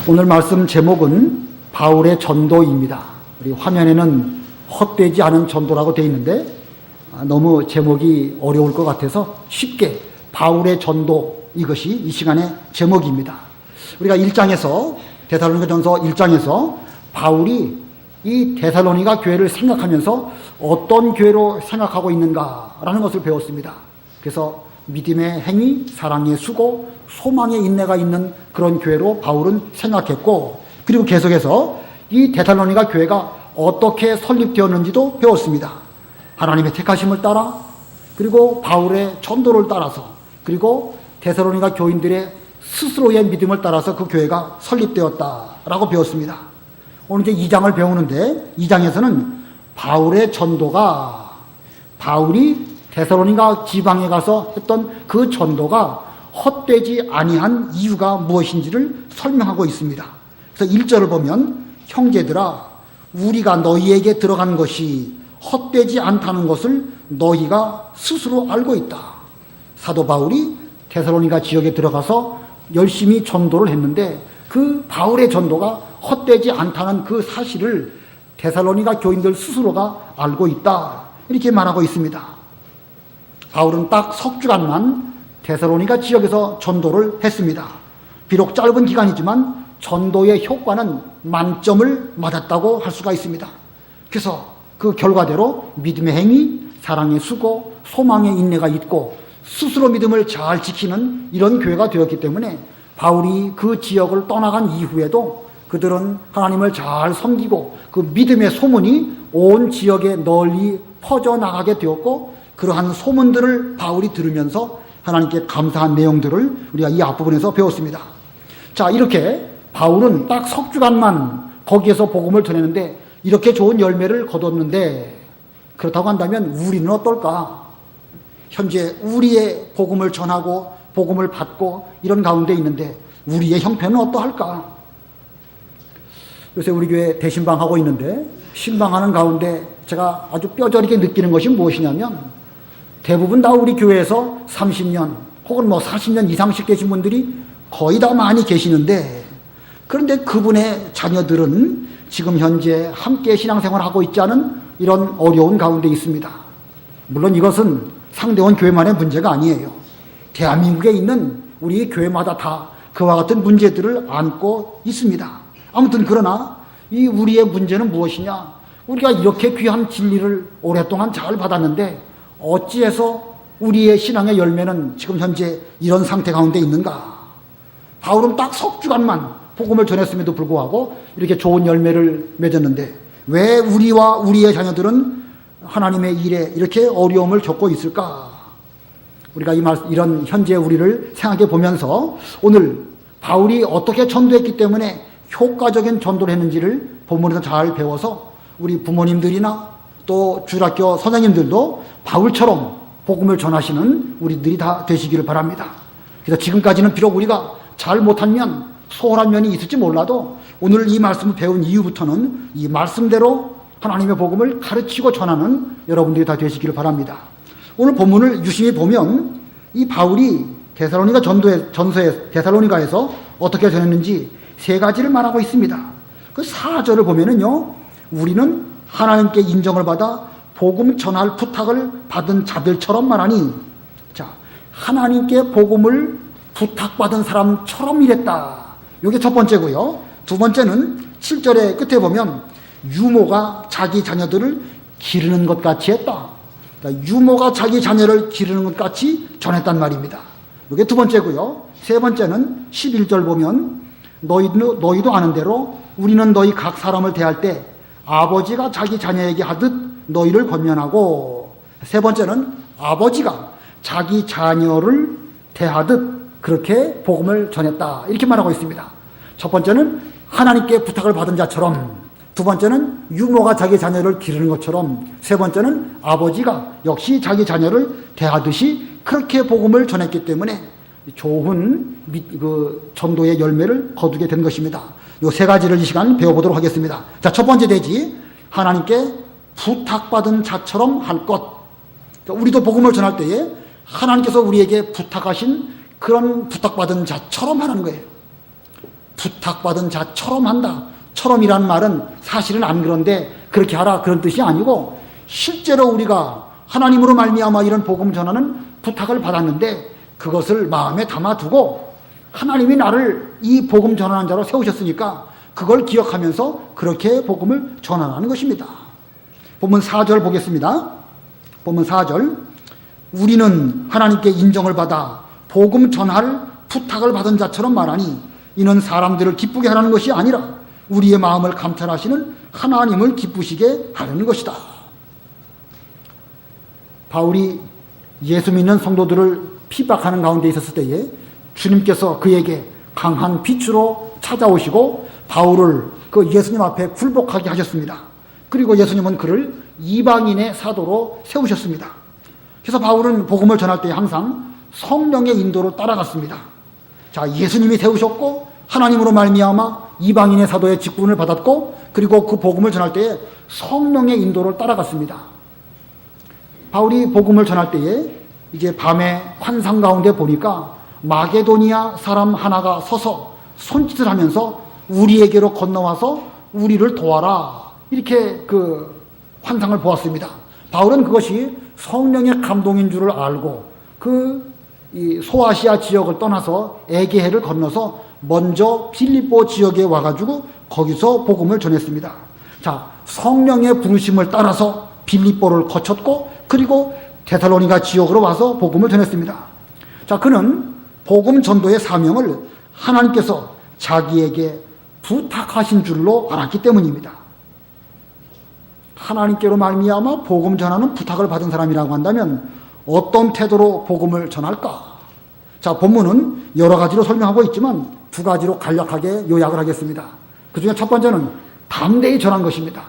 오늘 말씀 제목은 바울의 전도입니다. 우리 화면에는 헛되지 않은 전도라고 되어 있는데 너무 제목이 어려울 것 같아서 쉽게 바울의 전도, 이것이 이 시간의 제목입니다. 우리가 1장에서 데살로니가전서 1장에서 바울이 이 데살로니가 교회를 생각하면서 어떤 교회로 생각하고 있는가라는 것을 배웠습니다. 그래서 믿음의 행위, 사랑의 수고, 소망의 인내가 있는 그런 교회로 바울은 생각했고, 그리고 계속해서 이 데살로니가 교회가 어떻게 설립되었는지도 배웠습니다. 하나님의 택하심을 따라, 그리고 바울의 전도를 따라서, 그리고 데살로니가 교인들의 스스로의 믿음을 따라서 그 교회가 설립되었다라고 배웠습니다. 오늘 이제 2장을 배우는데, 2장에서는 바울의 전도가, 바울이 데살로니가 지방에 가서 했던 그 전도가 헛되지 아니한 이유가 무엇인지를 설명하고 있습니다. 그래서 1절을 보면, 형제들아, 우리가 너희에게 들어간 것이 헛되지 않다는 것을 너희가 스스로 알고 있다. 사도 바울이 데살로니가 지역에 들어가서 열심히 전도를 했는데, 그 바울의 전도가 헛되지 않다는 그 사실을 데살로니가 교인들 스스로가 알고 있다, 이렇게 말하고 있습니다. 바울은 딱 석 주간만 데살로니가 지역에서 전도를 했습니다. 비록 짧은 기간이지만 전도의 효과는 만점을 맞았다고 할 수가 있습니다. 그래서 그 결과대로 믿음의 행위, 사랑의 수고, 소망의 인내가 있고 스스로 믿음을 잘 지키는 이런 교회가 되었기 때문에 바울이 그 지역을 떠나간 이후에도 그들은 하나님을 잘 섬기고 그 믿음의 소문이 온 지역에 널리 퍼져나가게 되었고, 그러한 소문들을 바울이 들으면서 하나님께 감사한 내용들을 우리가 이 앞부분에서 배웠습니다. 자, 이렇게 바울은 딱 석 주간만 거기에서 복음을 전했는데 이렇게 좋은 열매를 거뒀는데, 그렇다고 한다면 우리는 어떨까? 현재 우리의 복음을 전하고 복음을 받고 이런 가운데 있는데 우리의 형편은 어떠할까? 요새 우리 교회 대신방하고 있는데 신방하는 가운데 제가 아주 뼈저리게 느끼는 것이 무엇이냐면, 대부분 다 우리 교회에서 30년 혹은 40년 이상씩 계신 분들이 거의 다 많이 계시는데, 그런데 그분의 자녀들은 지금 현재 함께 신앙생활을 하고 있지 않은 이런 어려운 가운데 있습니다. 물론 이것은 상대원 교회만의 문제가 아니에요. 대한민국에 있는 우리 교회마다 다 그와 같은 문제들을 안고 있습니다. 아무튼 그러나 이 우리의 문제는 무엇이냐? 우리가 이렇게 귀한 진리를 오랫동안 잘 받았는데 어찌해서 우리의 신앙의 열매는 지금 현재 이런 상태 가운데 있는가? 바울은 딱 석 주간만 복음을 전했음에도 불구하고 이렇게 좋은 열매를 맺었는데 왜 우리와 우리의 자녀들은 하나님의 일에 이렇게 어려움을 겪고 있을까? 우리가 이런 현재 우리를 생각해 보면서 오늘 바울이 어떻게 전도했기 때문에 효과적인 전도를 했는지를 본문에서 잘 배워서 우리 부모님들이나 또 주일학교 선생님들도 바울처럼 복음을 전하시는 우리들이 다 되시기를 바랍니다. 그래서 지금까지는 비록 우리가 잘 못하면 소홀한 면이 있을지 몰라도 오늘 이 말씀을 배운 이후부터는 이 말씀대로 하나님의 복음을 가르치고 전하는 여러분들이 다 되시기를 바랍니다. 오늘 본문을 유심히 보면 이 바울이 데살로니가 전서에 데살로니가에서 어떻게 전했는지 세 가지를 말하고 있습니다. 그 4절을 보면은요, 우리는 하나님께 인정을 받아 복음 전할 부탁을 받은 자들처럼 말하니, 자, 하나님께 복음을 부탁받은 사람처럼 일했다. 이게 첫 번째고요. 두 번째는 7절의 끝에 보면 유모가 자기 자녀들을 기르는 것 같이 했다. 그러니까 유모가 자기 자녀를 기르는 것 같이 전했단 말입니다. 이게 두 번째고요. 세 번째는 11절 보면 너희도 아는 대로 우리는 너희 각 사람을 대할 때 아버지가 자기 자녀에게 하듯 너희를 권면하고, 세 번째는 아버지가 자기 자녀를 대하듯 그렇게 복음을 전했다, 이렇게 말하고 있습니다. 첫 번째는 하나님께 부탁을 받은 자처럼, 두 번째는 유모가 자기 자녀를 기르는 것처럼, 세 번째는 아버지가 역시 자기 자녀를 대하듯이 그렇게 복음을 전했기 때문에 좋은 전도의 열매를 거두게 된 것입니다. 이 세 가지를 이 시간 배워보도록 하겠습니다. 자, 첫 번째 대지, 하나님께 부탁받은 자처럼 할 것. 그러니까 우리도 복음을 전할 때에 하나님께서 우리에게 부탁하신 그런 부탁받은 자처럼 하는 거예요. 부탁받은 자처럼 한다. 처럼이라는 말은 사실은 안 그런데 그렇게 하라 그런 뜻이 아니고, 실제로 우리가 하나님으로 말미암아 이런 복음 전하는 부탁을 받았는데 그것을 마음에 담아두고 하나님이 나를 이 복음 전하는 자로 세우셨으니까 그걸 기억하면서 그렇게 복음을 전하는 것입니다. 본문 4절 보겠습니다. 본문 4절. 우리는 하나님께 인정을 받아 복음 전할 부탁을 받은 자처럼 말하니 이는 사람들을 기쁘게 하라는 것이 아니라 우리의 마음을 감찰하시는 하나님을 기쁘시게 하려는 것이다. 바울이 예수 믿는 성도들을 핍박하는 가운데 있었을 때에 주님께서 그에게 강한 빛으로 찾아오시고 바울을 그 예수님 앞에 굴복하게 하셨습니다. 그리고 예수님은 그를 이방인의 사도로 세우셨습니다. 그래서 바울은 복음을 전할 때 항상 성령의 인도로 따라갔습니다. 자, 예수님이 세우셨고 하나님으로 말미암아 이방인의 사도의 직분을 받았고, 그리고 그 복음을 전할 때에 성령의 인도를 따라갔습니다. 바울이 복음을 전할 때에 이제 밤에 환상 가운데 보니까 마게도니아 사람 하나가 서서 손짓을 하면서 우리에게로 건너와서 우리를 도와라, 이렇게 그 환상을 보았습니다. 바울은 그것이 성령의 감동인 줄을 알고 이 소아시아 지역을 떠나서 에게해를 건너서 먼저 빌립보 지역에 와가지고 거기서 복음을 전했습니다. 자, 성령의 부르심을 따라서 빌립보를 거쳤고 그리고 데살로니가 지역으로 와서 복음을 전했습니다. 자, 그는 복음 전도의 사명을 하나님께서 자기에게 부탁하신 줄로 알았기 때문입니다. 하나님께로 말미암아 복음 전하는 부탁을 받은 사람이라고 한다면 어떤 태도로 복음을 전할까? 자, 본문은 여러 가지로 설명하고 있지만 두 가지로 간략하게 요약을 하겠습니다. 그 중에 첫 번째는 담대히 전한 것입니다.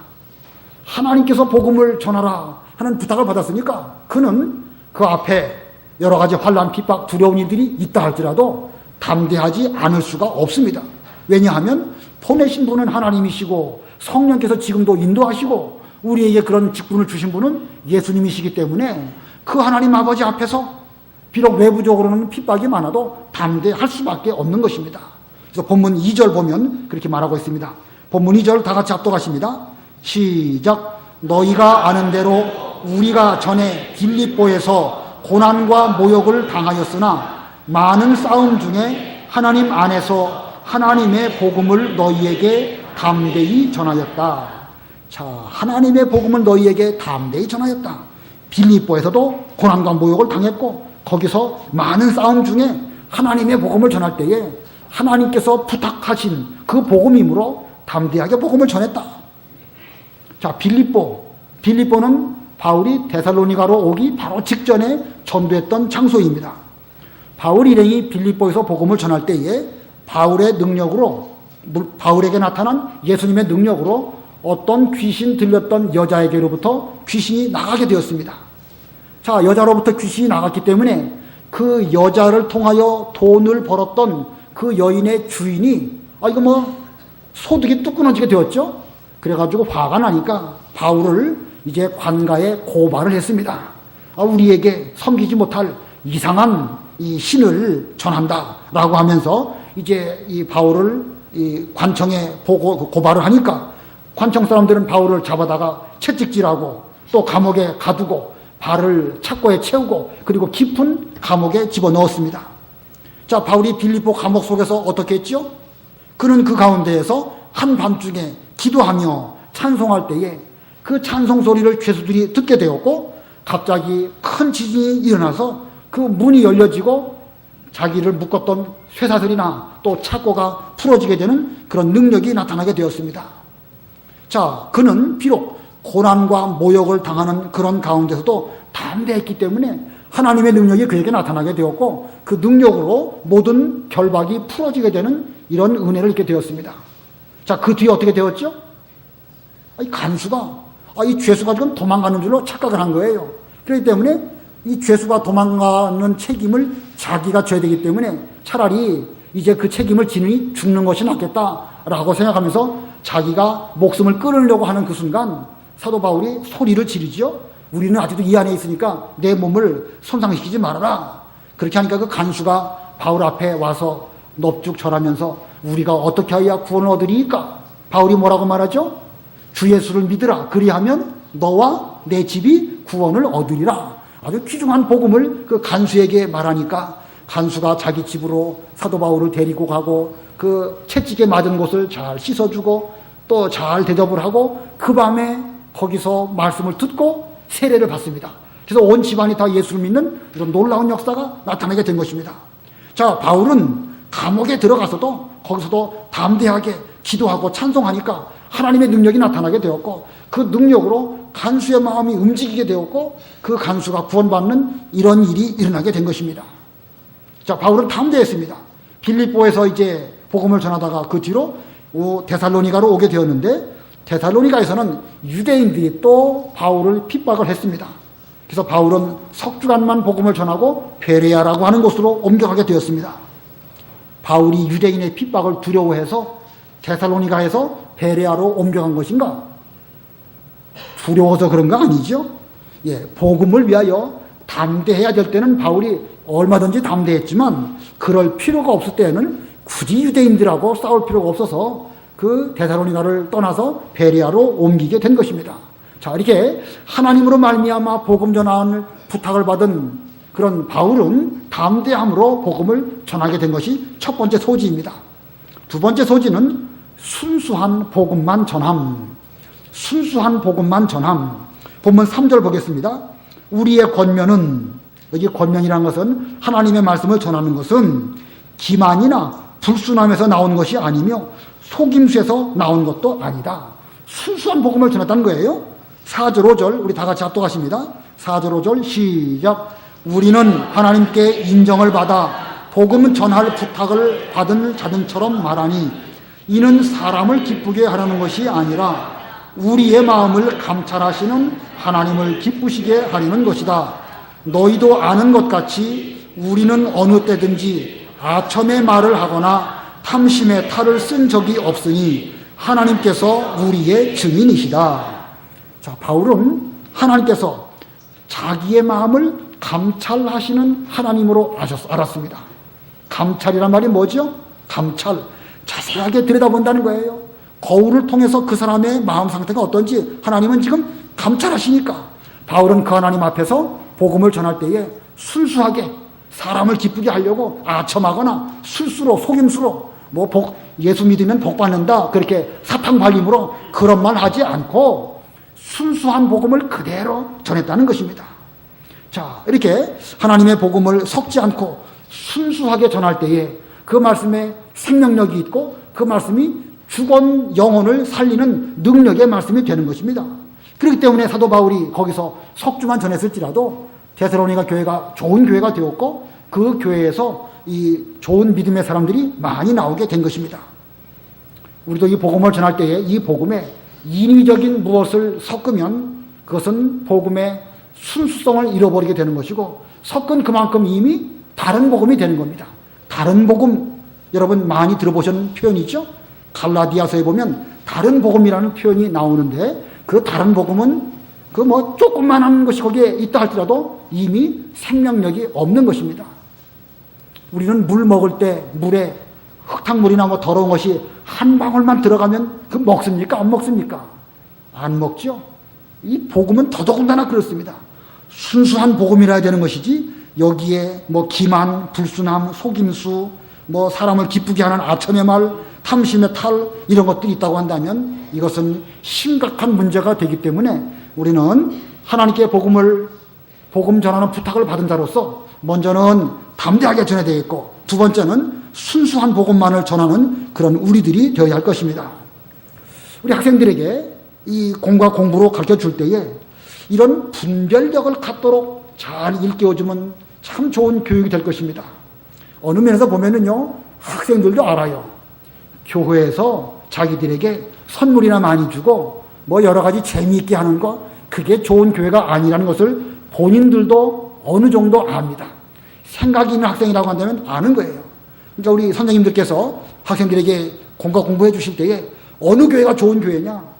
하나님께서 복음을 전하라 하는 부탁을 받았으니까 그는 그 앞에 여러 가지 환난, 핍박, 두려운 일들이 있다 할지라도 담대하지 않을 수가 없습니다. 왜냐하면 보내신 분은 하나님이시고 성령께서 지금도 인도하시고 우리에게 그런 직분을 주신 분은 예수님이시기 때문에 그 하나님 아버지 앞에서 비록 외부적으로는 핍박이 많아도 담대할 수밖에 없는 것입니다. 그래서 본문 2절 보면 그렇게 말하고 있습니다. 본문 2절 다 같이 합독하십니다. 시작. 너희가 아는 대로 우리가 전에 빌립보에서 고난과 모욕을 당하였으나 많은 싸움 중에 하나님 안에서 하나님의 복음을 너희에게 담대히 전하였다. 자, 하나님의 복음을 너희에게 담대히 전하였다. 빌립보에서도 고난과 모욕을 당했고 거기서 많은 싸움 중에 하나님의 복음을 전할 때에 하나님께서 부탁하신 그 복음이므로 담대하게 복음을 전했다. 자, 빌립보는 바울이 데살로니가로 오기 바로 직전에 전도했던 장소입니다. 바울 일행이 빌립보에서 복음을 전할 때에 바울의 능력으로, 바울에게 나타난 예수님의 능력으로 어떤 귀신 들렸던 여자에게로부터 귀신이 나가게 되었습니다. 자, 여자로부터 귀신이 나갔기 때문에 그 여자를 통하여 돈을 벌었던 그 여인의 주인이 이거 소득이 뚝 끊어지게 되었죠. 그래가지고 화가 나니까 바울을 이제 관가에 고발을 했습니다. 우리에게 섬기지 못할 이상한 이 신을 전한다라고 하면서 이제 이 바울을 이 관청에 고발을 하니까 관청 사람들은 바울을 잡아다가 채찍질하고 또 감옥에 가두고 발을 착고에 채우고 그리고 깊은 감옥에 집어넣었습니다. 자, 바울이 빌립보 감옥 속에서 어떻게 했죠? 그는 그 가운데에서 한밤중에 기도하며 찬송할 때에 그 찬송 소리를 죄수들이 듣게 되었고 갑자기 큰 지진이 일어나서 그 문이 열려지고 자기를 묶었던 쇠사슬이나 또 착고가 풀어지게 되는 그런 능력이 나타나게 되었습니다. 자, 그는 비록 고난과 모욕을 당하는 그런 가운데서도 담대했기 때문에 하나님의 능력이 그에게 나타나게 되었고 그 능력으로 모든 결박이 풀어지게 되는 이런 은혜를 입게 되었습니다. 자, 그 뒤에 어떻게 되었죠? 이 간수가 이 죄수가 지금 도망가는 줄로 착각을 한 거예요. 그렇기 때문에 이 죄수가 도망가는 책임을 자기가 져야 되기 때문에 차라리 이제 그 책임을 지느니 죽는 것이 낫겠다라고 생각하면서 자기가 목숨을 끊으려고 하는 그 순간 사도 바울이 소리를 지르죠. 우리는 아직도 이 안에 있으니까 내 몸을 손상시키지 말아라. 그렇게 하니까 그 간수가 바울 앞에 와서 넙죽 절하면서 우리가 어떻게 해야 구원을 얻으리까? 바울이 뭐라고 말하죠? 주 예수를 믿으라. 그리하면 너와 내 집이 구원을 얻으리라. 아주 귀중한 복음을 그 간수에게 말하니까 간수가 자기 집으로 사도 바울을 데리고 가고 그 채찍에 맞은 곳을 잘 씻어주고 또 잘 대접을 하고 그 밤에 거기서 말씀을 듣고 세례를 받습니다. 그래서 온 집안이 다 예수를 믿는 이런 놀라운 역사가 나타나게 된 것입니다. 자, 바울은 감옥에 들어가서도 거기서도 담대하게 기도하고 찬송하니까 하나님의 능력이 나타나게 되었고 그 능력으로 간수의 마음이 움직이게 되었고 그 간수가 구원받는 이런 일이 일어나게 된 것입니다. 자, 바울은 담대했습니다. 빌립보에서 이제 복음을 전하다가 그 뒤로 데살로니가로 오게 되었는데 데살로니가에서는 유대인들이 또 바울을 핍박을 했습니다. 그래서 바울은 석주간만 복음을 전하고 베레아라고 하는 곳으로 옮겨가게 되었습니다. 바울이 유대인의 핍박을 두려워해서 데살로니가에서 베레아로 옮겨간 것인가? 두려워서 그런 거 아니죠? 예, 복음을 위하여 담대해야 될 때는 바울이 얼마든지 담대했지만 그럴 필요가 없을 때는 굳이 유대인들하고 싸울 필요가 없어서 그 데살로니가를 떠나서 베레아로 옮기게 된 것입니다. 자, 이렇게 하나님으로 말미암아 복음 전하는 부탁을 받은 그런 바울은 담대함으로 복음을 전하게 된 것이 첫 번째 소지입니다. 두 번째 소지는 순수한 복음만 전함. 순수한 복음만 전함. 본문 3절 보겠습니다. 우리의 권면은, 여기 권면이라는 것은 하나님의 말씀을 전하는 것은 기만이나 불순함에서 나온 것이 아니며 속임수에서 나온 것도 아니다. 순수한 복음을 전했다는 거예요. 4절 5절 우리 다 같이 합독하십니다. 4절 5절 시작. 우리는 하나님께 인정을 받아 복음 전할 부탁을 받은 자들처럼 말하니 이는 사람을 기쁘게 하려는 것이 아니라 우리의 마음을 감찰하시는 하나님을 기쁘시게 하려는 것이다. 너희도 아는 것 같이 우리는 어느 때든지 아첨의 말을 하거나 탐심의 탈을 쓴 적이 없으니 하나님께서 우리의 증인이시다. 자, 바울은 하나님께서 자기의 마음을 감찰하시는 하나님으로 알았습니다. 감찰이란 말이 뭐죠? 감찰. 자세하게 들여다본다는 거예요. 거울을 통해서 그 사람의 마음 상태가 어떤지 하나님은 지금 감찰하시니까 바울은 그 하나님 앞에서 복음을 전할 때에 순수하게 사람을 기쁘게 하려고 아첨하거나 술수로 속임수로 예수 믿으면 복 받는다 그렇게 사탕 발림으로 그런 말 하지 않고 순수한 복음을 그대로 전했다는 것입니다. 자, 이렇게 하나님의 복음을 섞지 않고 순수하게 전할 때에 그 말씀에 생명력이 있고 그 말씀이 죽은 영혼을 살리는 능력의 말씀이 되는 것입니다. 그렇기 때문에 사도 바울이 거기서 석주만 전했을지라도 데살로니가 교회가 좋은 교회가 되었고 그 교회에서 이 좋은 믿음의 사람들이 많이 나오게 된 것입니다. 우리도 이 복음을 전할 때에 이 복음에 인위적인 무엇을 섞으면 그것은 복음의 순수성을 잃어버리게 되는 것이고 섞은 그만큼 이미 다른 복음이 되는 겁니다. 다른 복음, 여러분 많이 들어보신 표현이죠? 갈라디아서에 보면 다른 복음이라는 표현이 나오는데 그 다른 복음은 그 조금만한 것이 거기에 있다 할지라도 이미 생명력이 없는 것입니다. 우리는 물 먹을 때 물에 흙탕물이나 더러운 것이 한 방울만 들어가면 그 먹습니까? 안 먹습니까? 안 먹죠. 이 복음은 더더군다나 그렇습니다. 순수한 복음이라야 되는 것이지 여기에 기만, 불순함, 속임수, 사람을 기쁘게 하는 아첨의 말, 탐심의 탈 이런 것들이 있다고 한다면 이것은 심각한 문제가 되기 때문에 우리는 하나님께 복음 전하는 부탁을 받은 자로서 먼저는 담대하게 전해야 되겠고 두 번째는 순수한 복음만을 전하는 그런 우리들이 되어야 할 것입니다. 우리 학생들에게 이 공과 공부로 가르쳐 줄 때에 이런 분별력을 갖도록 잘 일깨워주면 참 좋은 교육이 될 것입니다. 어느 면에서 보면은요, 학생들도 알아요. 교회에서 자기들에게 선물이나 많이 주고 여러 가지 재미있게 하는 거 그게 좋은 교회가 아니라는 것을 본인들도 어느 정도 압니다. 생각이 있는 학생이라고 한다면 아는 거예요. 그러니까 우리 선생님들께서 학생들에게 공과 공부해 주실 때에 어느 교회가 좋은 교회냐?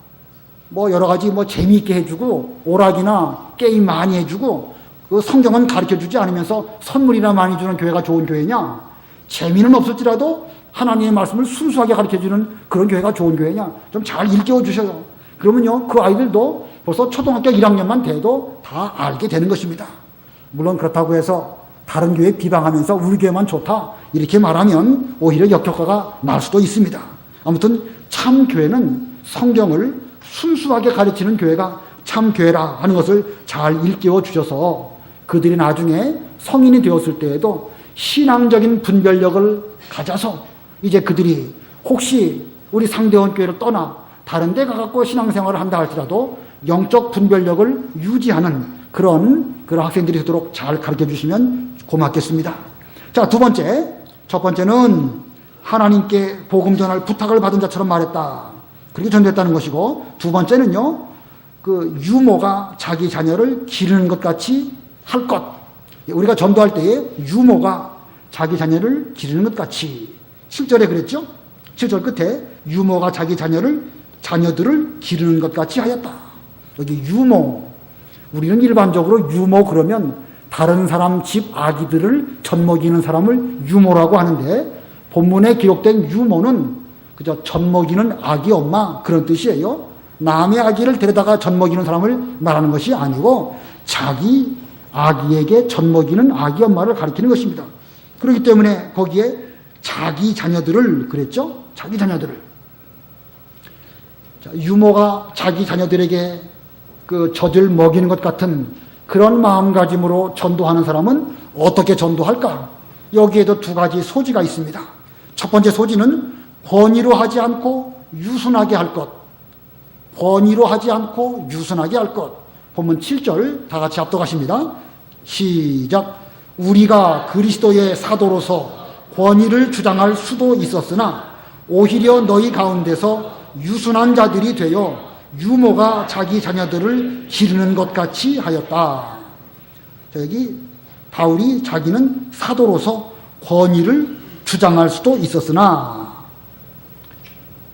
여러 가지 재미있게 해주고 오락이나 게임 많이 해주고 그 성경은 가르쳐 주지 않으면서 선물이나 많이 주는 교회가 좋은 교회냐? 재미는 없을지라도 하나님의 말씀을 순수하게 가르쳐주는 그런 교회가 좋은 교회냐? 좀 잘 일깨워 주셔요. 그러면요, 그 아이들도 벌써 초등학교 1학년만 돼도 다 알게 되는 것입니다. 물론 그렇다고 해서 다른 교회 비방하면서 우리 교회만 좋다 이렇게 말하면 오히려 역효과가 날 수도 있습니다. 아무튼 참 교회는 성경을 순수하게 가르치는 교회가 참 교회라 하는 것을 잘 일깨워 주셔서 그들이 나중에 성인이 되었을 때에도 신앙적인 분별력을 가져서 이제 그들이 혹시 우리 상대원 교회를 떠나 다른 데 가갖고 신앙생활을 한다 할지라도 영적 분별력을 유지하는 그런 학생들이 되도록 잘 가르쳐 주시면 고맙겠습니다. 자, 두 번째. 첫 번째는 하나님께 복음 전할 부탁을 받은 자처럼 말했다. 그렇게 전도했다는 것이고, 두 번째는요, 그 유모가 자기 자녀를 기르는 것 같이 할 것. 우리가 전도할 때에 유모가 자기 자녀를 기르는 것 같이. 7절에 그랬죠? 7절 끝에 유모가 자기 자녀들을 기르는 것 같이 하였다. 여기 유모. 우리는 일반적으로 유모 그러면 다른 사람 집 아기들을 젖먹이는 사람을 유모라고 하는데, 본문에 기록된 유모는 그저 젖먹이는 아기 엄마 그런 뜻이에요. 남의 아기를 데려다가 젖먹이는 사람을 말하는 것이 아니고 자기 아기에게 젖먹이는 아기 엄마를 가리키는 것입니다. 그렇기 때문에 거기에 자기 자녀들을 그랬죠. 자기 자녀들을. 자, 유모가 자기 자녀들에게 그 젖을 먹이는 것 같은 그런 마음가짐으로 전도하는 사람은 어떻게 전도할까? 여기에도 두 가지 소지가 있습니다. 첫 번째 소지는 권위로 하지 않고 유순하게 할 것. 권위로 하지 않고 유순하게 할 것. 본문 7절 다 같이 압독하십니다. 시작. 우리가 그리스도의 사도로서 권위를 주장할 수도 있었으나 오히려 너희 가운데서 유순한 자들이 되어 유모가 자기 자녀들을 기르는 것 같이 하였다. 여기 바울이 자기는 사도로서 권위를 주장할 수도 있었으나,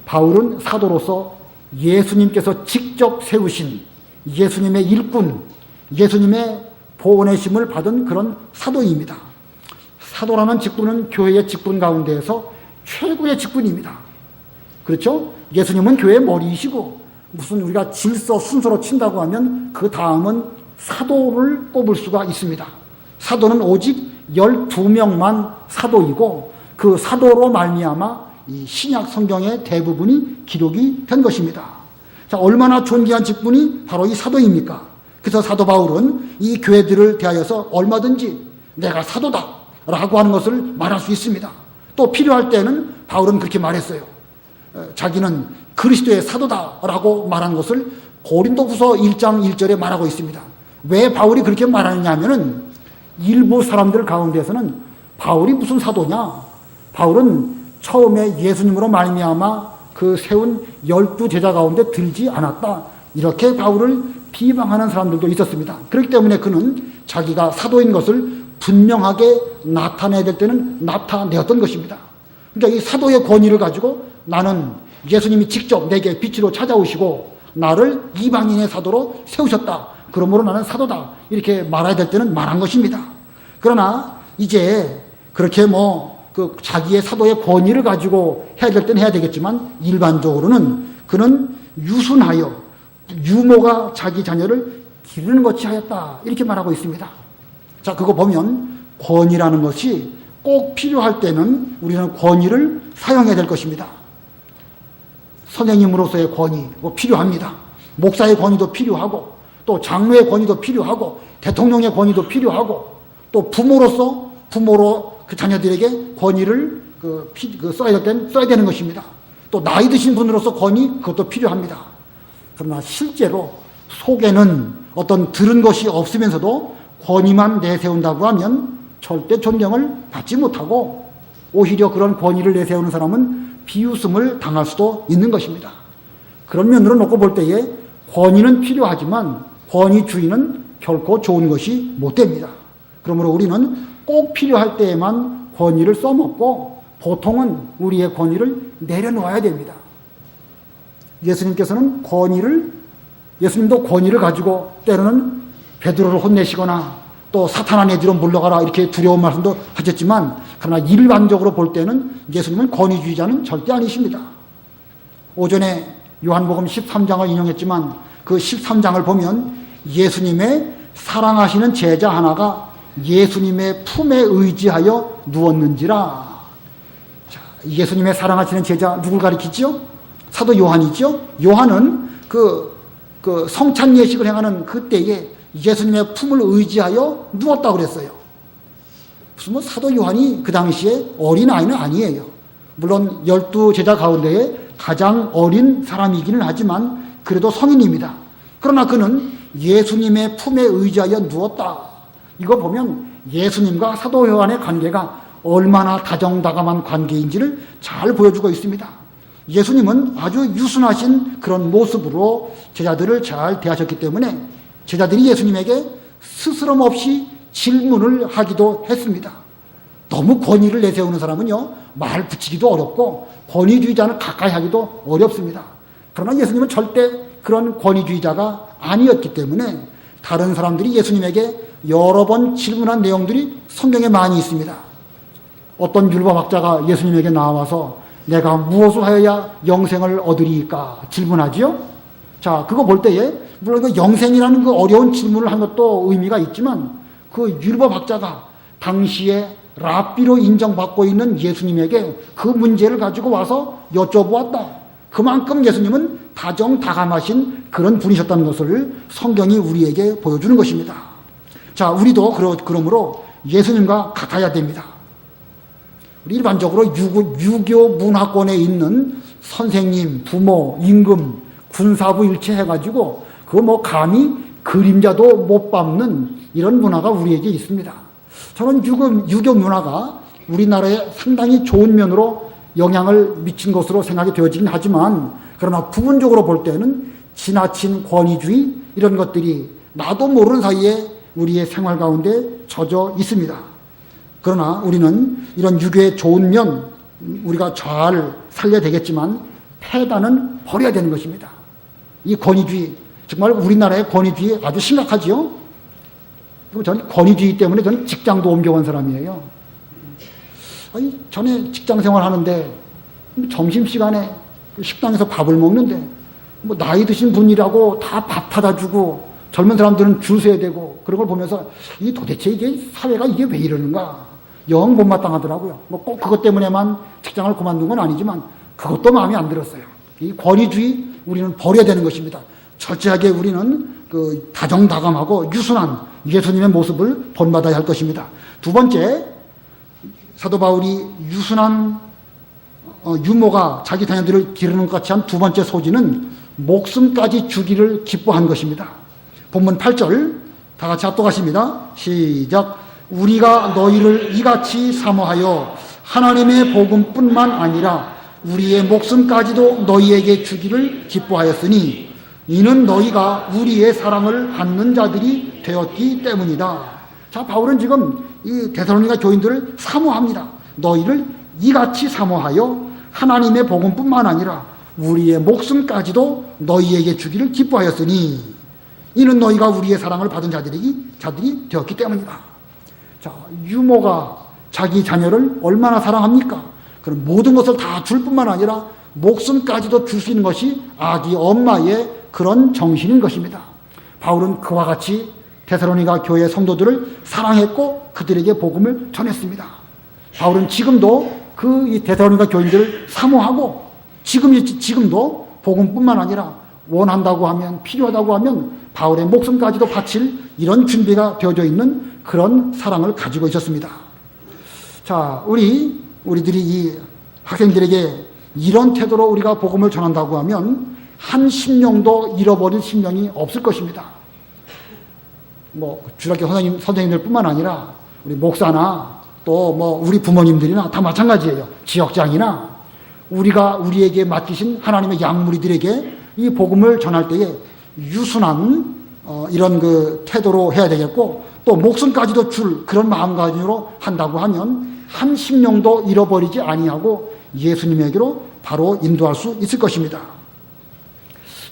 바울은 사도로서 예수님께서 직접 세우신 예수님의 일꾼, 예수님의 보내심을 받은 그런 사도입니다. 사도라는 직분은 교회의 직분 가운데에서 최고의 직분입니다. 그렇죠? 예수님은 교회의 머리이시고, 무슨 우리가 질서 순서로 친다고 하면 그 다음은 사도를 꼽을 수가 있습니다. 사도는 오직 12명만 사도이고, 그 사도로 말미암아 이 신약 성경의 대부분이 기록이 된 것입니다. 자, 얼마나 존귀한 직분이 바로 이 사도입니까? 그래서 사도 바울은 이 교회들을 대하여서 얼마든지 내가 사도다 라고 하는 것을 말할 수 있습니다. 또 필요할 때는 바울은 그렇게 말했어요. 자기는 그리스도의 사도다라고 말한 것을 고린도후서 1장 1절에 말하고 있습니다. 왜 바울이 그렇게 말하느냐 하면은 일부 사람들 가운데서는 바울이 무슨 사도냐? 바울은 처음에 예수님으로 말미암아 그 세운 12제자 가운데 들지 않았다. 이렇게 바울을 비방하는 사람들도 있었습니다. 그렇기 때문에 그는 자기가 사도인 것을 분명하게 나타내야 될 때는 나타내었던 것입니다. 그러니까 이 사도의 권위를 가지고 나는 예수님이 직접 내게 빛으로 찾아오시고 나를 이방인의 사도로 세우셨다. 그러므로 나는 사도다. 이렇게 말해야 될 때는 말한 것입니다. 그러나 이제 그렇게 그 자기의 사도의 권위를 가지고 해야 될 때는 해야 되겠지만, 일반적으로는 그는 유순하여 유모가 자기 자녀를 기르는 것이 하였다. 이렇게 말하고 있습니다. 자, 그거 보면 권위라는 것이 꼭 필요할 때는 우리는 권위를 사용해야 될 것입니다. 선생님으로서의 권위 필요합니다. 목사의 권위도 필요하고, 또 장로의 권위도 필요하고, 대통령의 권위도 필요하고, 또 부모로 그 자녀들에게 권위를 써야 될 때는 써야 되는 것입니다. 또 나이 드신 분으로서 권위, 그것도 필요합니다. 그러나 실제로 속에는 어떤 들은 것이 없으면서도 권위만 내세운다고 하면 절대 존경을 받지 못하고, 오히려 그런 권위를 내세우는 사람은 비웃음을 당할 수도 있는 것입니다. 그런 면으로 놓고 볼 때에 권위는 필요하지만 권위주의는 결코 좋은 것이 못 됩니다. 그러므로 우리는 꼭 필요할 때에만 권위를 써먹고, 보통은 우리의 권위를 내려놓아야 됩니다. 예수님도 권위를 가지고 때로는 베드로를 혼내시거나 또 사탄아 내 뒤로 물러가라 이렇게 두려운 말씀도 하셨지만 그러나 일반적으로 볼 때는 예수님은 권위주의자는 절대 아니십니다. 오전에 요한복음 13장을 인용했지만 그 13장을 보면 예수님의 사랑하시는 제자 하나가 예수님의 품에 의지하여 누웠는지라. 자, 예수님의 사랑하시는 제자 누굴 가리키죠? 사도 요한이죠. 요한은 그 성찬 예식을 행하는 그때에 예수님의 품을 의지하여 누웠다고 그랬어요. 무슨 뭐 사도 요한이 그 당시에 어린 아이는 아니에요. 물론 12제자 가운데에 가장 어린 사람이기는 하지만 그래도 성인입니다. 그러나 그는 예수님의 품에 의지하여 누웠다. 이거 보면 예수님과 사도 요한의 관계가 얼마나 다정다감한 관계인지를 잘 보여주고 있습니다. 예수님은 아주 유순하신 그런 모습으로 제자들을 잘 대하셨기 때문에 제자들이 예수님에게 스스럼 없이 질문을 하기도 했습니다. 너무 권위를 내세우는 사람은요, 말 붙이기도 어렵고 권위주의자는 가까이 하기도 어렵습니다. 그러나 예수님은 절대 그런 권위주의자가 아니었기 때문에 다른 사람들이 예수님에게 여러 번 질문한 내용들이 성경에 많이 있습니다. 어떤 율법학자가 예수님에게 나와서 내가 무엇을 하여야 영생을 얻으리까 질문하지요. 자, 그거 볼 때에 물론 그 영생이라는 그 어려운 질문을 한 것도 의미가 있지만 그 율법학자가 당시에 랍비로 인정받고 있는 예수님에게 그 문제를 가지고 와서 여쭤보았다. 그만큼 예수님은 다정다감하신 그런 분이셨다는 것을 성경이 우리에게 보여주는 것입니다. 자, 우리도 그러므로 예수님과 같아야 됩니다. 우리 일반적으로 유교 문화권에 있는 선생님, 부모, 임금, 군사부 일체 해가지고 그거 뭐 감히 그림자도 못 밟는 이런 문화가 우리에게 있습니다. 저는 유교 문화가 우리나라에 상당히 좋은 면으로 영향을 미친 것으로 생각이 되어지긴 하지만 그러나 부분적으로 볼 때는 지나친 권위주의 이런 것들이 나도 모르는 사이에 우리의 생활 가운데 젖어 있습니다. 그러나 우리는 이런 유교의 좋은 면 우리가 잘 살려야 되겠지만 폐단은 버려야 되는 것입니다. 이 권위주의 정말 우리나라의 권위주의 아주 심각하지요. 그리고 저는 권위주의 때문에 저는 직장도 옮겨온 사람이에요. 아니, 전에 직장 생활하는데 점심시간에 식당에서 밥을 먹는데 뭐 나이 드신 분이라고 다 밥 타다 주고 젊은 사람들은 줄 서야 되고 그런 걸 보면서 이 도대체 이게 사회가 이게 왜 이러는가 영 못마땅하더라고요. 뭐 꼭 그것 때문에만 직장을 그만둔 건 아니지만 그것도 마음에 안 들었어요. 이 권위주의 우리는 버려야 되는 것입니다. 철저하게 우리는 그 다정다감하고 유순한 예수님의 모습을 본받아야 할 것입니다. 두 번째, 사도 바울이 유순한 유모가 자기 자녀들을 기르는 것 같이 한 두 번째 소지는 목숨까지 주기를 기뻐한 것입니다. 본문 8절 다 같이 합독하십니다. 시작. 우리가 너희를 이같이 사모하여 하나님의 복음뿐만 아니라 우리의 목숨까지도 너희에게 주기를 기뻐하였으니 이는 너희가 우리의 사랑을 받는 자들이 되었기 때문이다. 자, 바울은 지금 이 데살로니가 교인들을 사모합니다. 너희를 이같이 사모하여 하나님의 복음뿐만 아니라 우리의 목숨까지도 너희에게 주기를 기뻐하였으니 이는 너희가 우리의 사랑을 받은 자들이 되었기 때문이다. 자, 유모가 자기 자녀를 얼마나 사랑합니까? 그럼 모든 것을 다 줄 뿐만 아니라 목숨까지도 줄 수 있는 것이 아기 엄마의 그런 정신인 것입니다. 바울은 그와 같이 데살로니가 교회 성도들을 사랑했고 그들에게 복음을 전했습니다. 바울은 지금도 그 데살로니가 교인들을 사모하고 지금도 복음뿐만 아니라 원한다고 하면 필요하다고 하면 바울의 목숨까지도 바칠 이런 준비가 되어져 있는 그런 사랑을 가지고 있었습니다. 자, 우리들이 이 학생들에게 이런 태도로 우리가 복음을 전한다고 하면 한 심령도 잃어버릴 심령이 없을 것입니다. 뭐 주일학교 선생님들 뿐만 아니라 우리 목사나 또 뭐 우리 부모님들이나 다 마찬가지예요. 지역장이나 우리가 우리에게 맡기신 하나님의 양무리들에게 이 복음을 전할 때에 유순한 이런 그 태도로 해야 되겠고 또 목숨까지도 줄 그런 마음가짐으로 한다고 하면 한 심령도 잃어버리지 아니하고 예수님에게로 바로 인도할 수 있을 것입니다.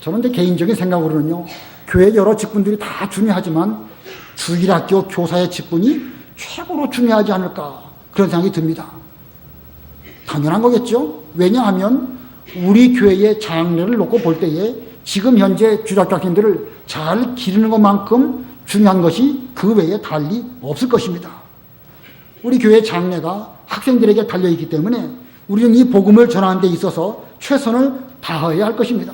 저는 제 개인적인 생각으로는요, 교회 여러 직분들이 다 중요하지만 주일학교 교사의 직분이 최고로 중요하지 않을까 그런 생각이 듭니다. 당연한 거겠죠. 왜냐하면 우리 교회의 장래를 놓고 볼 때에 지금 현재 주일학교 학생들을 잘 기르는 것만큼 중요한 것이 그 외에 달리 없을 것입니다. 우리 교회의 장래가 학생들에게 달려있기 때문에 우리는 이 복음을 전하는 데 있어서 최선을 다해야 할 것입니다.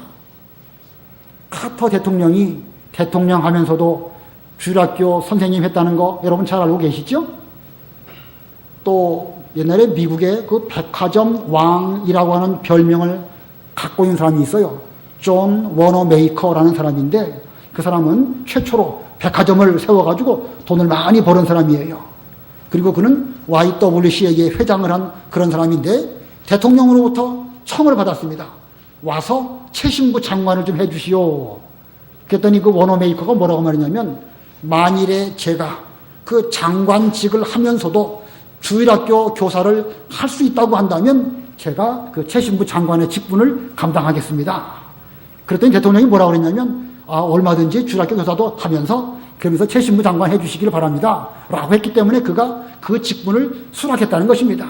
카터 대통령이 대통령 하면서도 주일학교 선생님 했다는 거 여러분 잘 알고 계시죠? 또 옛날에 미국의 그 백화점 왕이라고 하는 별명을 갖고 있는 사람이 있어요. 존 워너메이커라는 사람인데 그 사람은 최초로 백화점을 세워가지고 돈을 많이 버는 사람이에요. 그리고 그는 YWCA에 회장을 한 그런 사람인데 대통령으로부터 청을 받았습니다. 와서 최신부 장관을 좀 해주시오. 그랬더니 그 워너메이커가 뭐라고 말했냐면 만일에 제가 그 장관직을 하면서도 주일학교 교사를 할 수 있다고 한다면 제가 그 최신부 장관의 직분을 감당하겠습니다. 그랬더니 대통령이 뭐라고 그랬냐면 얼마든지 주일학교 교사도 하면서 그러면서 최신부 장관 해주시기를 바랍니다. 라고 했기 때문에 그가 그 직분을 수락했다는 것입니다.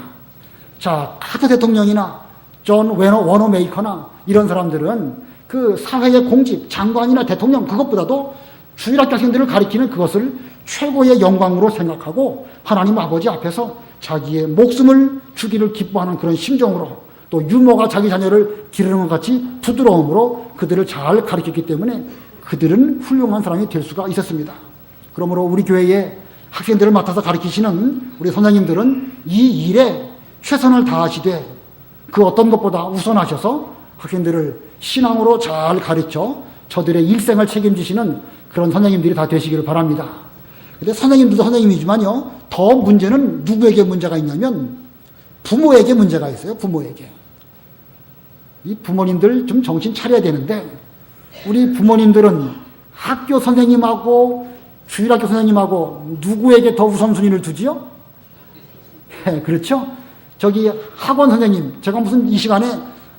자, 카터 대통령이나 존 워너메이커나 이런 사람들은 그 사회의 공직, 장관이나 대통령 그것보다도 주일학교 학생들을 가리키는 그것을 최고의 영광으로 생각하고 하나님 아버지 앞에서 자기의 목숨을 주기를 기뻐하는 그런 심정으로 또 유모가 자기 자녀를 기르는 것 같이 부드러움으로 그들을 잘 가르쳤기 때문에 그들은 훌륭한 사람이 될 수가 있었습니다. 그러므로 우리 교회의 학생들을 맡아서 가르치시는 우리 선생님들은 이 일에 최선을 다하시되 그 어떤 것보다 우선하셔서 학생들을 신앙으로 잘 가르쳐 저들의 일생을 책임지시는 그런 선생님들이 다 되시기를 바랍니다. 근데 선생님들도 선생님이지만요, 더 문제는 누구에게 문제가 있냐면 부모에게 문제가 있어요. 부모에게. 이 부모님들 좀 정신 차려야 되는데 우리 부모님들은 학교 선생님하고 주일학교 선생님하고 누구에게 더 우선순위를 두지요? 그렇죠? 저기 학원 선생님, 제가 무슨 이 시간에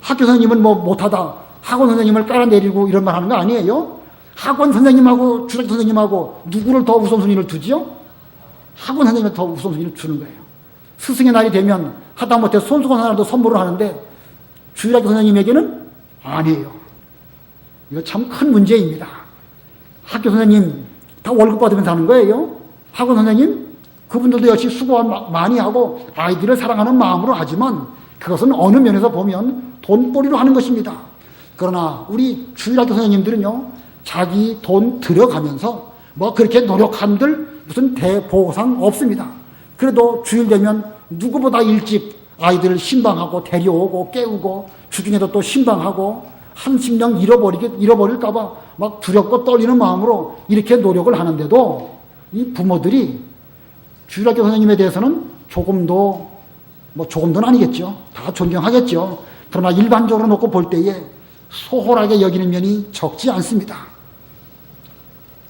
학교 선생님은 뭐 못하다, 학원 선생님을 깔아내리고 이런 말 하는 거 아니에요? 학원 선생님하고 주일학교 선생님하고 누구를 더 우선순위를 두지요? 학원 선생님한테 더 우선순위를 주는 거예요. 스승의 날이 되면 하다못해 손수건 하나도 선물을 하는데 주일학교 선생님에게는 아니에요. 이거 참 큰 문제입니다. 학교 선생님 다 월급 받으면서 하는 거예요. 학원 선생님 그분들도 역시 수고 많이 하고 아이들을 사랑하는 마음으로 하지만 그것은 어느 면에서 보면 돈벌이로 하는 것입니다. 그러나 우리 주일학교 선생님들은요, 자기 돈 들여가면서 뭐 그렇게 노력한들 무슨 대보상 없습니다. 그래도 주일 되면 누구보다 일찍 아이들을 신방하고 데려오고 깨우고 주중에도 또 신방하고 한 심령 잃어버릴까봐 막 두렵고 떨리는 마음으로 이렇게 노력을 하는데도 이 부모들이 주일학교 선생님에 대해서는 조금도는 아니겠죠. 다 존경하겠죠. 그러나 일반적으로 놓고 볼 때에 소홀하게 여기는 면이 적지 않습니다.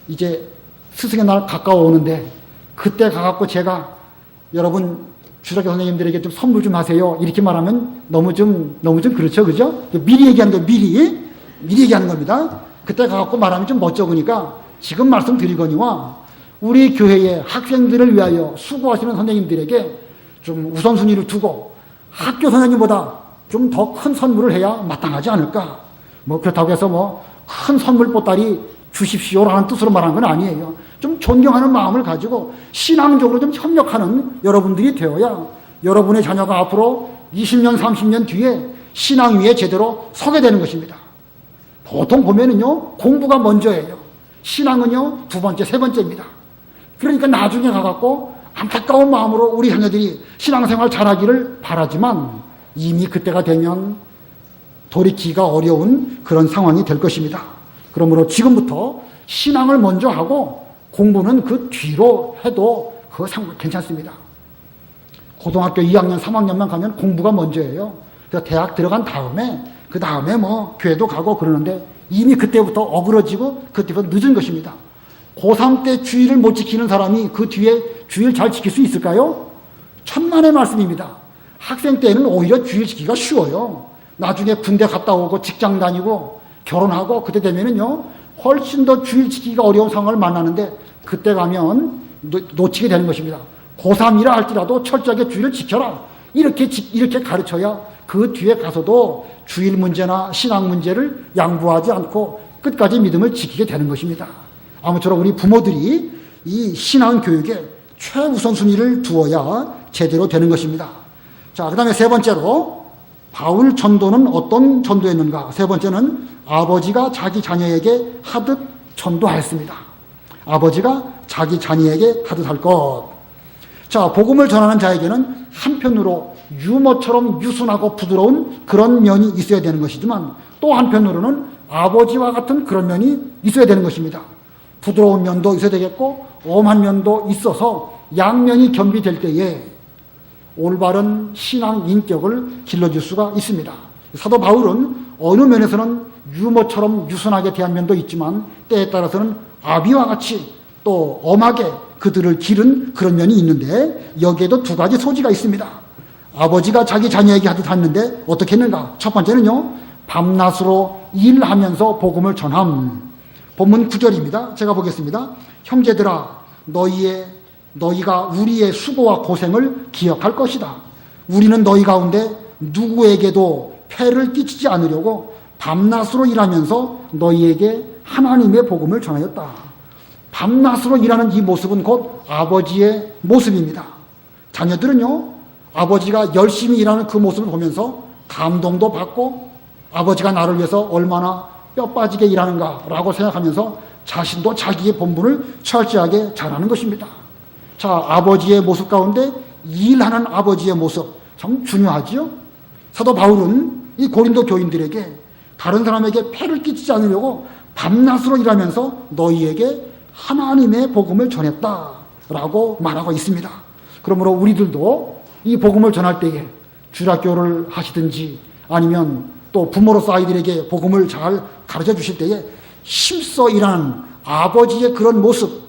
이제 스승의 날 가까워 오는데 그때 가갖고 제가 여러분 주일학교 선생님들에게 좀 선물 좀 하세요. 이렇게 말하면 너무 좀 그렇죠. 그죠? 미리 얘기하는 거예요. 미리 얘기하는 겁니다. 그때 가갖고 말하면 좀 멋쩍으니까 지금 말씀드리거니와 우리 교회의 학생들을 위하여 수고하시는 선생님들에게 좀 우선순위를 두고 학교 선생님보다 좀 더 큰 선물을 해야 마땅하지 않을까. 뭐 그렇다고 해서 큰 선물 보따리 주십시오라는 뜻으로 말하는 건 아니에요. 좀 존경하는 마음을 가지고 신앙적으로 좀 협력하는 여러분들이 되어야 여러분의 자녀가 앞으로 20년, 30년 뒤에 신앙 위에 제대로 서게 되는 것입니다. 보통 보면은요, 공부가 먼저예요. 신앙은요, 두 번째, 세 번째입니다. 그러니까 나중에 가갖고 안타까운 마음으로 우리 자녀들이 신앙생활 잘하기를 바라지만 이미 그때가 되면 돌이키기가 어려운 그런 상황이 될 것입니다. 그러므로 지금부터 신앙을 먼저 하고 공부는 그 뒤로 해도 그거 괜찮습니다. 고등학교 2학년, 3학년만 가면 공부가 먼저예요. 그래서 대학 들어간 다음에 그 다음에 교회도 가고 그러는데 이미 그때부터 어그러지고 그때부터 늦은 것입니다. 고3 때 주일을 못 지키는 사람이 그 뒤에 주일 잘 지킬 수 있을까요? 천만의 말씀입니다. 학생 때는 오히려 주일 지키기가 쉬워요. 나중에 군대 갔다 오고 직장 다니고 결혼하고 그때 되면은요, 훨씬 더 주일 지키기가 어려운 상황을 만나는데 그때 가면 놓치게 되는 것입니다. 고3이라 할지라도 철저하게 주의를 지켜라. 이렇게 가르쳐야 그 뒤에 가서도 주일 문제나 신앙 문제를 양보하지 않고 끝까지 믿음을 지키게 되는 것입니다. 아무쪼록 우리 부모들이 이 신앙 교육에 최우선순위를 두어야 제대로 되는 것입니다. 자, 그 다음에 세 번째로 바울 전도는 어떤 전도였는가? 세 번째는 아버지가 자기 자녀에게 하듯 전도하였습니다. 아버지가 자기 자녀에게 하듯 할 것. 자, 복음을 전하는 자에게는 한편으로 유머처럼 유순하고 부드러운 그런 면이 있어야 되는 것이지만 또 한편으로는 아버지와 같은 그런 면이 있어야 되는 것입니다. 부드러운 면도 있어야 되겠고 엄한 면도 있어서 양면이 겸비될 때에 올바른 신앙 인격을 길러줄 수가 있습니다. 사도 바울은 어느 면에서는 유머처럼 유순하게 대한 면도 있지만 때에 따라서는 아비와 같이 또 엄하게 그들을 기른 그런 면이 있는데 여기에도 두 가지 소지가 있습니다. 아버지가 자기 자녀에게 하듯 했는데 어떻게 했는가? 첫 번째는요, 밤낮으로 일하면서 복음을 전함. 본문 9절입니다. 제가 보겠습니다. 형제들아, 너희가 우리의 수고와 고생을 기억할 것이다. 우리는 너희 가운데 누구에게도 폐를 끼치지 않으려고 밤낮으로 일하면서 너희에게 하나님의 복음을 전하였다. 밤낮으로 일하는 이 모습은 곧 아버지의 모습입니다. 자녀들은요, 아버지가 열심히 일하는 그 모습을 보면서 감동도 받고 아버지가 나를 위해서 얼마나 뼈 빠지게 일하는가라고 생각하면서 자신도 자기의 본분을 철저하게 잘하는 것입니다. 자, 아버지의 모습 가운데 일하는 아버지의 모습 참 중요하지요. 사도 바울은 이 고린도 교인들에게 다른 사람에게 폐를 끼치지 않으려고 밤낮으로 일하면서 너희에게 하나님의 복음을 전했다라고 말하고 있습니다. 그러므로 우리들도 이 복음을 전할 때에 주일학교를 하시든지 아니면 또 부모로서 아이들에게 복음을 잘 가르쳐 주실 때에 힘써 일하는 아버지의 그런 모습,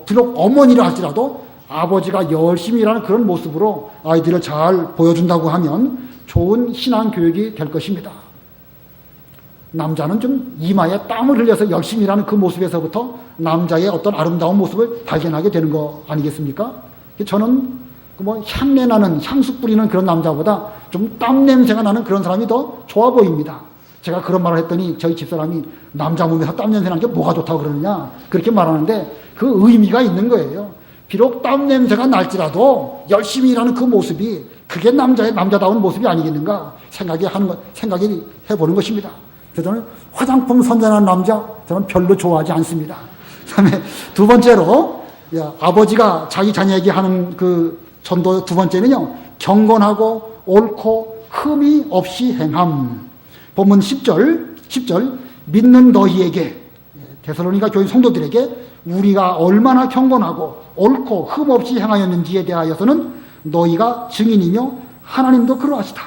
비록 어머니라 할지라도 아버지가 열심히 일하는 그런 모습으로 아이들을 잘 보여준다고 하면 좋은 신앙 교육이 될 것입니다. 남자는 좀 이마에 땀을 흘려서 열심히 일하는 그 모습에서부터 남자의 어떤 아름다운 모습을 발견하게 되는 거 아니겠습니까? 저는 향내 나는 향수 뿌리는 그런 남자보다 좀 땀 냄새가 나는 그런 사람이 더 좋아 보입니다. 제가 그런 말을 했더니 저희 집사람이 남자 몸에서 땀 냄새 나는 게 뭐가 좋다고 그러느냐 그렇게 말하는데 그 의미가 있는 거예요. 비록 땀 냄새가 날지라도 열심히 일하는 그 모습이 그게 남자다운 모습이 아니겠는가 생각이 해보는 것입니다. 그래서 저는 화장품 선전하는 남자 저는 별로 좋아하지 않습니다. 그다음에 두 번째로 아버지가 자기 자녀에게 하는 그 전도 두 번째는요, 경건하고 옳고 흠이 없이 행함. 본문 10절 믿는 너희에게, 데살로니가 교인 성도들에게 우리가 얼마나 경건하고 옳고 흠 없이 행하였는지에 대하여서는 너희가 증인이며 하나님도 그러하시다.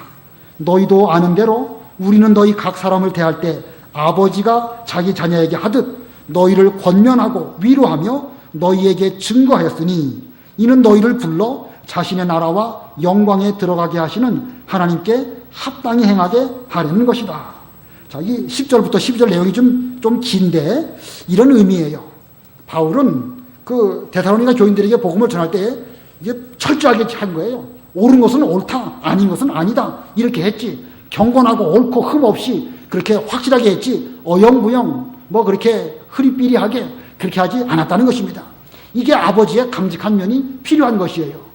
너희도 아는 대로 우리는 너희 각 사람을 대할 때 아버지가 자기 자녀에게 하듯 너희를 권면하고 위로하며 너희에게 증거하였으니 이는 너희를 불러 자신의 나라와 영광에 들어가게 하시는 하나님께 합당히 행하게 하려는 것이다. 자, 이 10절부터 12절 내용이 좀 긴데 이런 의미예요. 바울은 그 데살로니가 교인들에게 복음을 전할 때 이게 철저하게 한 거예요. 옳은 것은 옳다, 아닌 것은 아니다. 이렇게 했지. 경건하고 옳고 흠 없이 그렇게 확실하게 했지. 어영부영 그렇게 흐리삐리하게 그렇게 하지 않았다는 것입니다. 이게 아버지의 강직한 면이 필요한 것이에요.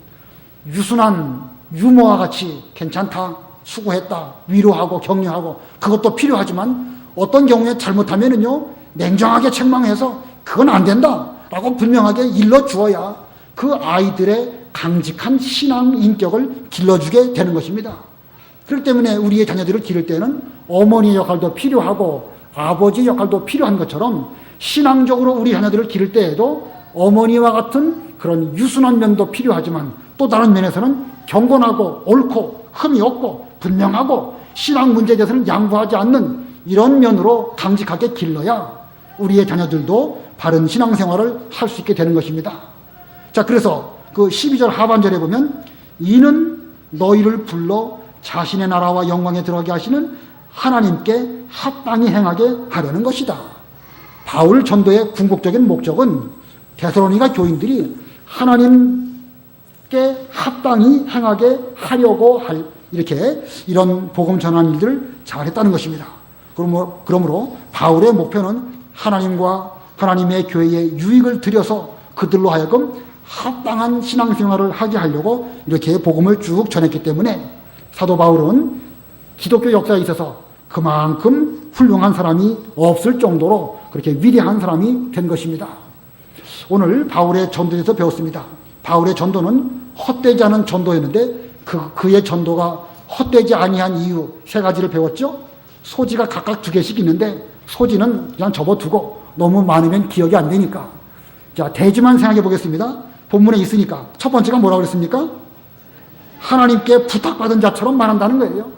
유순한 유머와 같이 괜찮다, 수고했다, 위로하고 격려하고 그것도 필요하지만 어떤 경우에 잘못하면은요, 냉정하게 책망해서 그건 안 된다 라고 분명하게 일러주어야 그 아이들의 강직한 신앙 인격을 길러주게 되는 것입니다. 그렇기 때문에 우리의 자녀들을 기를 때는 어머니의 역할도 필요하고 아버지의 역할도 필요한 것처럼 신앙적으로 우리 자녀들을 기를 때에도 어머니와 같은 그런 유순한 면도 필요하지만 또 다른 면에서는 경건하고 옳고 흠이 없고 분명하고 신앙 문제에 대해서는 양보하지 않는 이런 면으로 강직하게 길러야 우리의 자녀들도 바른 신앙생활을 할 수 있게 되는 것입니다. 자, 그래서 그 12절 하반절에 보면 이는 너희를 불러 자신의 나라와 영광에 들어가게 하시는 하나님께 합당히 행하게 하려는 것이다. 바울 전도의 궁극적인 목적은 데살로니가 교인들이 하나님께 합당히 행하게 하려고 할 이런 복음 전하는 일들을 잘했다는 것입니다. 그러므로 바울의 목표는 하나님과 하나님의 교회에 유익을 들여서 그들로 하여금 합당한 신앙생활을 하게 하려고 이렇게 복음을 쭉 전했기 때문에 사도 바울은 기독교 역사에 있어서 그만큼 훌륭한 사람이 없을 정도로 그렇게 위대한 사람이 된 것입니다. 오늘 바울의 전도에서 배웠습니다. 바울의 전도는 헛되지 않은 전도였는데 그의 전도가 헛되지 아니한 이유 세 가지를 배웠죠. 소지가 각각 2개씩 있는데 소지는 그냥 접어두고 너무 많으면 기억이 안 되니까. 자, 대지만 생각해 보겠습니다. 본문에 있으니까. 첫 번째가 뭐라고 그랬습니까? 하나님께 부탁받은 자처럼 말한다는 거예요.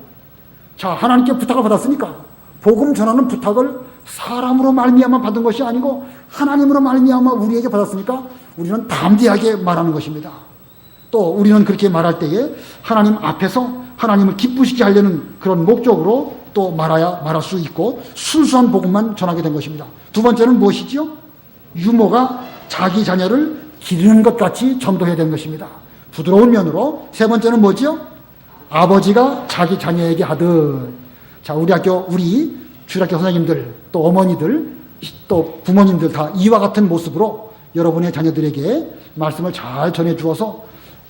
자, 하나님께 부탁을 받았으니까 복음 전하는 부탁을 사람으로 말미암아 받은 것이 아니고 하나님으로 말미암아 우리에게 받았으니까 우리는 담대하게 말하는 것입니다. 또 우리는 그렇게 말할 때에 하나님 앞에서 하나님을 기쁘시게 하려는 그런 목적으로 또 말할 수 있고 순수한 복음만 전하게 된 것입니다. 두 번째는 무엇이지요? 유모가 자기 자녀를 기르는 것 같이 전도해야 되는 것입니다. 부드러운 면으로. 세 번째는 뭐지요? 아버지가 자기 자녀에게 하듯. 자, 우리 주일학교 선생님들, 또 어머니들, 또 부모님들 다 이와 같은 모습으로 여러분의 자녀들에게 말씀을 잘 전해 주어서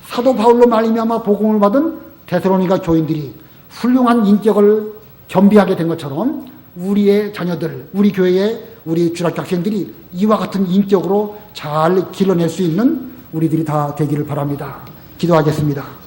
사도 바울로 말미암아 복음을 받은 데살로니가 교인들이 훌륭한 인격을 겸비하게 된 것처럼 우리의 자녀들, 우리 교회의 우리 주일학교 학생들이 이와 같은 인격으로 잘 길러낼 수 있는 우리들이 다 되기를 바랍니다. 기도하겠습니다.